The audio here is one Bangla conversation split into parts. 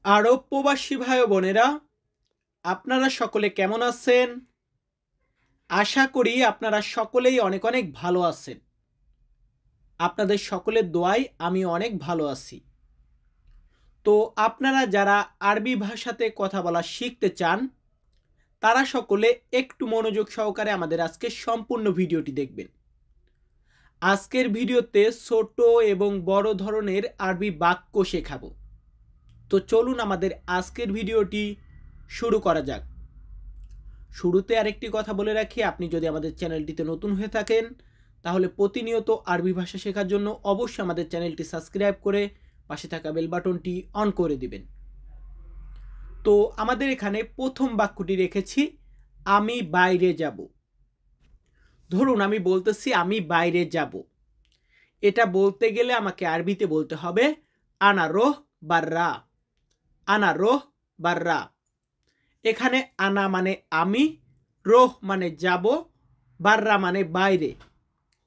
আরব প্রবাসী ভাই ও বোনেরা, আপনারা সকলে কেমন আছেন? আশা করি আপনারা সকলেই অনেক অনেক ভালো আছেন। আপনাদের সকলের দোয়ায় আমি অনেক ভালো আছি। তো আপনারা যারা আরবি ভাষাতে কথা বলা শিখতে চান, তারা সকলে একটু মনোযোগ সহকারে আমাদের আজকের সম্পূর্ণ ভিডিওটি দেখবেন। আজকের ভিডিওতে ছোট এবং বড় ধরনের আরবি বাক্য শেখাবো। তো চলুন আমাদের আজকের ভিডিওটি শুরু করা যাক। শুরুতে আরেকটি কথা বলে রাখি, আপনি যদি আমাদের চ্যানেলটিতে নতুন হয়ে থাকেন তাহলে প্রতিনিয়ত আরবি ভাষা শেখার জন্য অবশ্যই আমাদের চ্যানেলটি সাবস্ক্রাইব করে পাশে থাকা বেল বাটনটি অন করে দিবেন। তো আমাদের এখানে প্রথম বাক্যটি রেখেছি, আমি বাইরে যাব। ধরুন আমি বলতেছি আমি বাইরে যাব। এটা বলতে গেলে আমাকে আরবিতে বলতে হবে আনা রোহ বাররা। আনা রোহ বাররা। এখানে আনা মানে আমি, রোহ মানে যাব, বাররা মানে বাইরে।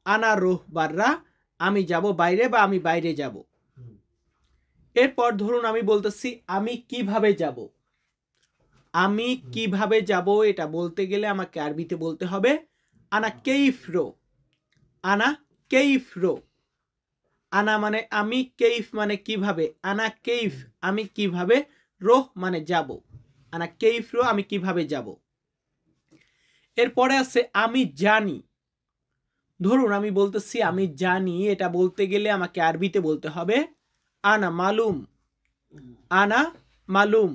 আনা রোহ বাররা, আমি যাব বাইরে বা আমি বাইরে যাব। এরপর ধরুন আমি বলতেছি আমি কিভাবে যাব। আমি কিভাবে যাব এটা বলতে গেলে আমাকে আরবিতে বলতে হবে আনা কেইফ রো। আনা কেইফ রো। আনা মানে আমি, কেইফ মানে কিভাবে। আনা কেইফ আমি কিভাবে, রোহ মানে যাব। আনা কেইফ রো আমি কিভাবে যাব। এরপরে আছে আমি জানি। ধরুন আমি বলতেছি আমি জানি, এটা বলতে গেলে আমাকে আরবিতে বলতে হবে আনা মালুম। আনা মালুম।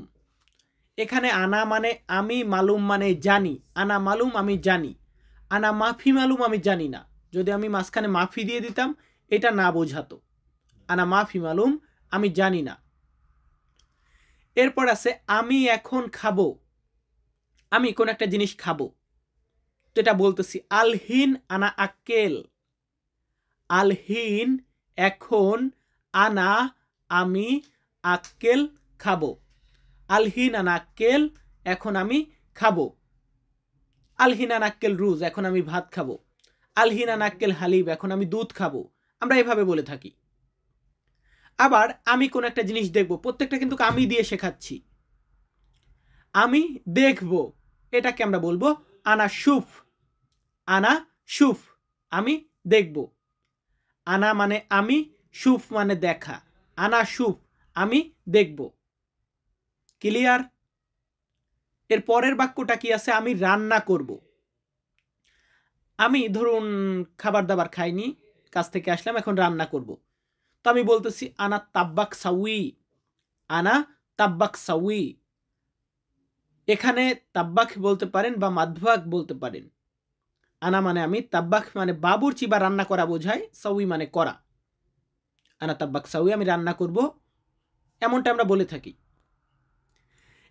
এখানে আনা মানে আমি, মালুম মানে জানি। আনা মালুম আমি জানি। আনা মাফি মালুম আমি জানি না। যদি আমি মাঝখানে মাফি দিয়ে দিতাম এটা না বোঝাতো। আনা মাফি মালুম আমি জানি না। এরপর আছে আমি এখন খাবো। আমি কোন একটা জিনিস খাবো, তো এটা বলতেছি আলহিন আনা আক্কেল। আলহিন এখন, আনা আমি, আক্কেল খাবো। আলহিন আনা আক্কেল এখন আমি খাবো। আলহিন আনা আক্কেল রুজ এখন আমি ভাত খাবো। আলহিন আনা আক্কেল হালিব এখন আমি দুধ খাবো। আমরা এভাবে বলে থাকি। আবার আমি কোন একটা জিনিস দেখবো, প্রত্যেকটা কিন্তু আমি দিয়ে শেখাচ্ছি। আমি দেখবো, এটাকে আমরা বলবো আনা শুফ। আনা শুফ আমি দেখবো। আনা মানে আমি, শুফ মানে দেখা। আনা শুফ আমি দেখব। ক্লিয়ার? এর পরের বাক্যটা কি আছে, আমি রান্না করব। আমি ধরুন খাবার দাবার খাইনি, কাছ থেকে আসলাম, এখন রান্না করব। তো আমি বলতেছি আনা তাব্বাক সাউই। আনা তাব্বাক সাউই। এখানে তাব্বাক বলতে পারেন বা মাদভাক বলতে পারেন। আনা মানে আমি, তাব্বাক মানে বাবুর্চি বা রান্না করা বোঝায়, সাউই মানে করা। আনা তাব্বাক সাউই আমি রান্না করব, এমনটা আমরা বলে থাকি।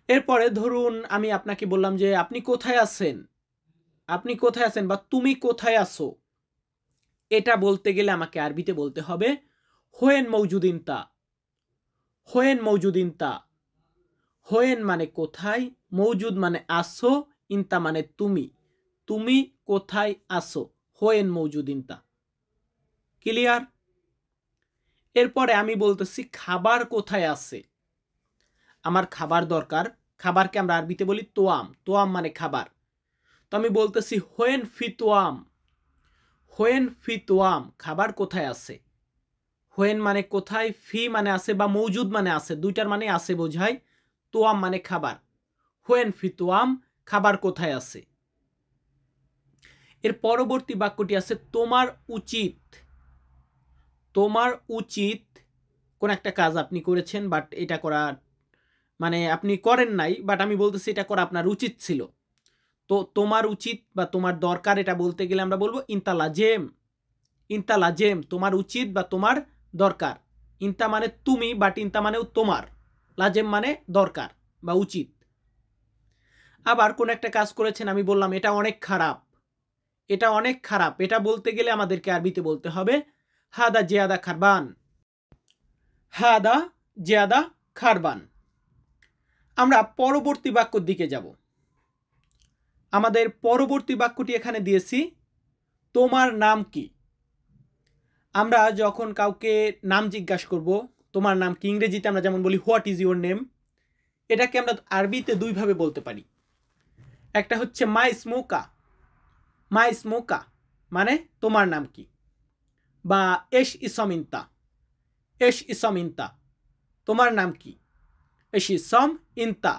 এরপরে ধরুন আমি আপনাকে বললাম যে আপনি কোথায় আছেন। আপনি কোথায় আছেন বা তুমি কোথায় আছো, এটা বলতে গেলে আমাকে আরবিতে বলতে হবে হোয়েন মৌজুদিন তা। হোয়েন মৌজুদিন তা। হোয়েন মানে কোথায়, মৌজুদ মানে আসো, ইনতা মানে তুমি। তুমি কোথায় আসো, হোয়েন মৌজুদিন তা। ক্লিয়ার? এরপরে আমি বলতেছি খাবার কোথায় আছে। আমার খাবার দরকার। খাবারকে আমরা আরবিতে বলি তোয়াম। তোয়াম মানে খাবার। তো আমি বলতেছি হোয়েন ফি তোয়াম। হোয়েন ফি তোয়াম খাবার কোথায় আছে। হোয়েন মানে কোথায়, ফি মানে আছে বা মৌজুদ মানে আছে, দুইটার মানে আছে বোঝায়। তোয়াম মানে খাবার। হোয়েন ফি তোয়াম খাবার কোথায় আছে। এর পরবর্তী বাক্যটি আছে তোমার উচিত। তোমার উচিত, কোন একটা কাজ আপনি করেছেন বাট এটা করা মানে আপনি করেন নাই, বাট আমি বলতেছি এটা করা আপনার উচিত ছিল। তো তোমার উচিত বা তোমার দরকার এটা বলতে গেলে আমরা বলবো ইনতা লাজেম। ইনতা লাজেম তোমার উচিত বা তোমার দরকার। ইনতা মানে তুমি, বাট ইনতা মানেও তোমার। লাজেম মানে দরকার বা উচিত। আবার কোন একটা কাজ করেছেন, আমি বললাম এটা অনেক খারাপ। এটা অনেক খারাপ, এটা বলতে গেলে আমাদেরকে আরবিতে বলতে হবে হাদা জিয়াদা খারবান। হাদা জিয়াদা খারবান। আমরা পরবর্তী বাক্যর দিকে যাব। আমাদের পরবর্তী বাক্যটি এখানে দিয়েছি তোমার নাম কি। আমরা যখন কাউকে নাম জিজ্ঞাসা করব, তোমার নাম কি, ইংরেজিতে আমরা যেমন বলি হোয়াট ইজ ইউর নেম, এটাকে আমরা আরবিতে দুইভাবে বলতে পারি। একটা হচ্ছে মা ইসমুকা মানে তোমার নাম কি, বা এশ ইসম ইনতা তোমার নাম কি, এশ ইসম ইনতা।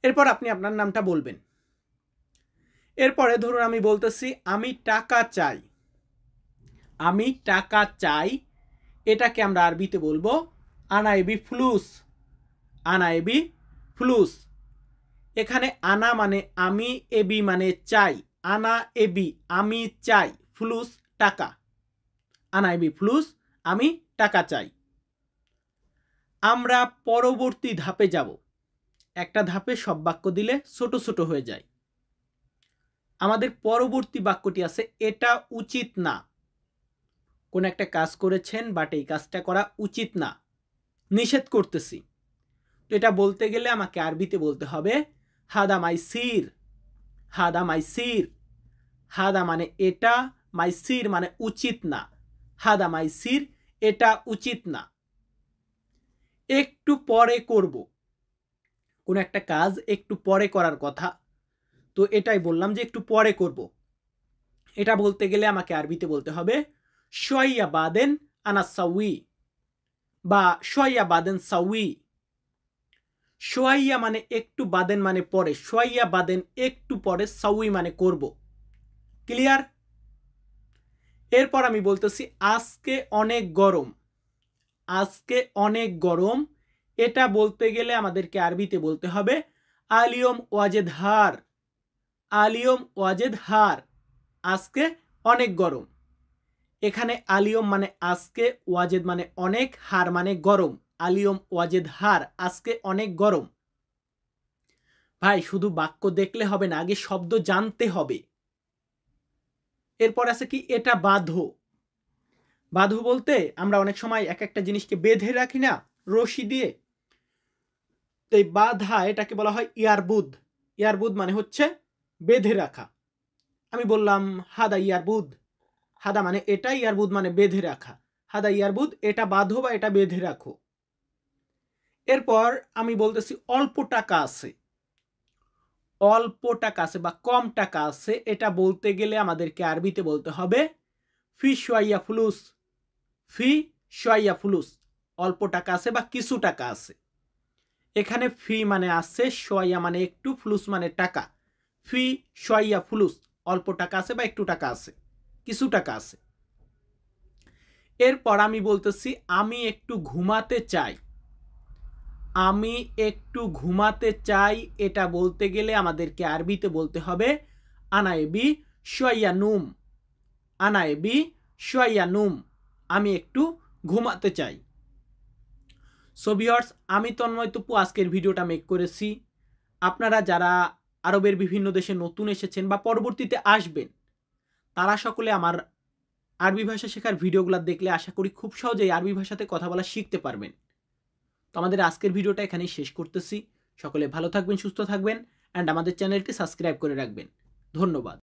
এরপর আপনি আপনার নামটা বলবেন। এরপরে ধরুন আমি বলতেছি আমি টাকা চাই, এটাকে আমরা আরবিতে বলবো আনা এবি ফ্লুস। এখানে আনা মানে আমি, এবি মানে চাই, আনা এবি আমি চাই, ফ্লুস টাকা, আনা এবি ফ্লুস আমি টাকা চাই। আমরা পরবর্তী ধাপে যাব। একটা ধাপে সব বাক্য দিলে ছোট ছোট হয়ে যায়। আমাদের পরবর্তী বাক্যটি আছে এটা উচিত না। কোন একটা কাজ করেছেন বাট এই কাজটা করা উচিত না, নিষেধ করতেছি। তো এটা বলতে গেলে আমাকে আরবিতে বলতে হবে হাদা মাইসির। হাদা মানে এটা, মাইসির মানে উচিত না। হাদা মাইসির এটা উচিত না। একটু পরে করব, কোন একটা কাজ একটু পরে করার কথা, তো এটাই বললাম যে একটু পরে করব। এটা বলতে গেলে আমাকে আরবিতে বলতে হবে শোয়াইয়া বাদেন আনা সাউই, বা শোয়াইয়া বাদেন সাউই। শোয়াইয়া মানে একটু, বাদেন মানে পরে, শোয়াইয়া বাদেন একটু পরে, সাউই মানে করব। ক্লিয়ার? এরপর আমি বলতেছি আজকে অনেক গরম। এটা বলতে গেলে আমাদেরকে আরবিতে বলতে হবে আলিয়ম ওয়াজেদ হার, আজকে অনেক গরম। এখানে আলিয়ম মানে আজকে, ওয়াজেদ মানে অনেক, হার মানে গরম। আলিয়ম ওয়াজেদ হার, আজকে অনেক গরম। ভাই শুধু বাক্য দেখলে হবে না, আগে শব্দ জানতে হবে। এরপর আছে কি এটা বাঁধো বলতে আমরা অনেক সময় এক একটা জিনিসকে বেঁধে রাখি না রশি দিয়ে, এই বাঁধা এটাকে বলা হয় ইয়ারবুদ মানে হচ্ছে বেঁধে রাখা। আমি বললাম হাদা ইয়ারবুদ, হাদা মানে এটা, ইয়ারবুদ মানে বেঁধে রাখা। হাদা ইয়ারবুদ এটা বাঁধো বা এটা বেঁধে রাখো। এরপর আমি বলতেছি অল্প টাকা আছে বা কম টাকা আছে, এটা বলতে গেলে আমাদেরকে আরবিতে বলতে হবে ফি শোয়াইয়া ফুলুস, অল্প টাকা আছে বা কিছু টাকা আছে। এখানে ফি মানে আছে, শোয়াইয়া মানে একটু, ফুলুস মানে টাকা। ফি শোয়াইয়া ফুলুস, অল্প টাকা আছে বা একটু টাকা আছে, কিছু টাকা আছে। এরপর আমি বলতেছি আমি একটু ঘুমাতে চাই, এটা বলতে গেলে আমাদেরকে আরবিতে বলতে হবে আনা এবি শোয়াইয়া নুম, আমি একটু ঘুমাতে চাই। সো ভিউয়ার্স, আমি তন্ময় তপু আজকের ভিডিওটা মেক করেছি। আপনারা যারা আরবের বিভিন্ন দেশে নতুন এসেছেন বা পরবর্তীতে আসবেন, তারা সকলে আমার আরবি ভাষা শেখার ভিডিওগুলো দেখলে আশা করি খুব সহজেই আরবি ভাষাতে কথা বলা শিখতে পারবেন। তো আমাদের আজকের ভিডিওটা এখানেই শেষ করতেছি। সকলে ভালো থাকবেন, সুস্থ থাকবেন, অ্যান্ড আমাদের চ্যানেলটি সাবস্ক্রাইব করে রাখবেন। ধন্যবাদ।